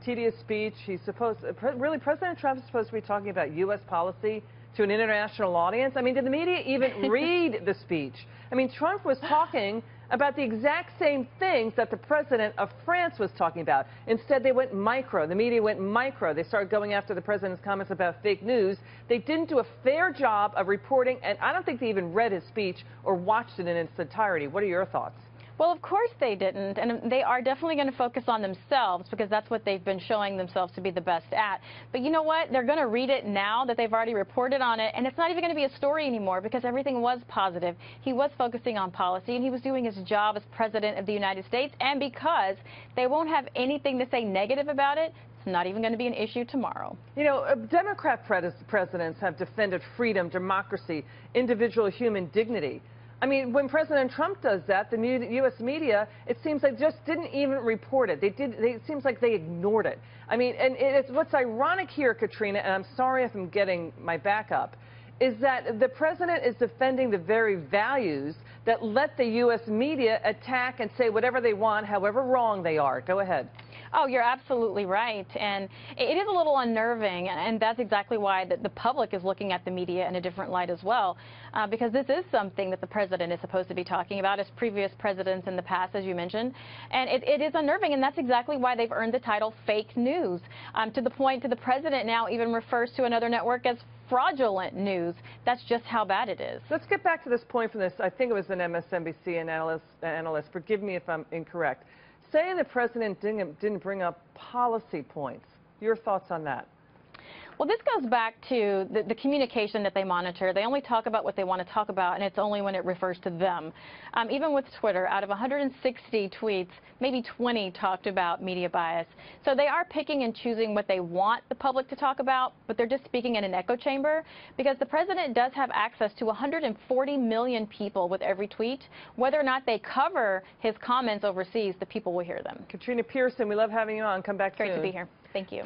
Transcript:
Tedious speech. Really, President Trump is supposed to be talking about U.S. policy to an international audience. I mean, did the media even read the speech? I mean, Trump was talking about the exact same things that the president of France was talking about. Instead, they went micro. The media went micro. They started going after the president's comments about fake news. They didn't do a fair job of reporting, and I don't think they even read his speech or watched it in its entirety. What are your thoughts? Well, of course they didn't, and they are definitely going to focus on themselves because that's what they've been showing themselves to be the best at. But you know what? They're going to read it now that they've already reported on it, and it's not even going to be a story anymore because everything was positive. He was focusing on policy, and he was doing his job as president of the United States, and because they won't have anything to say negative about it, it's not even going to be an issue tomorrow. You know, Democrat presidents have defended freedom, democracy, individual human dignity. I mean, when President Trump does that, the U.S. media, it seems like just didn't even report it. It seems like they ignored it. I mean, and what's ironic here, Katrina, and I'm sorry if I'm getting my back up, is that the president is defending the very values that let the U.S. media attack and say whatever they want, however wrong they are. Go ahead. Oh, you're absolutely right. And it is a little unnerving, and that's exactly why the public is looking at the media in a different light as well, because this is something that the president is supposed to be talking about, as previous presidents in the past, as you mentioned. And it is unnerving, and that's exactly why they've earned the title fake news, to the point that the president now even refers to another network as fraudulent news. That's just how bad it is. Let's get back to this point from this, I think it was an MSNBC analyst, forgive me if I'm incorrect, saying the president didn't bring up policy points. Your thoughts on that? Well, this goes back to the communication that they monitor. They only talk about what they want to talk about, and it's only when it refers to them. Even with Twitter, out of 160 tweets, maybe 20 talked about media bias. So they are picking and choosing what they want the public to talk about, but they're just speaking in an echo chamber because the president does have access to 140 million people with every tweet. Whether or not they cover his comments overseas, the people will hear them. Katrina Pierson, we love having you on. Come back soon. Great to be here. Thank you.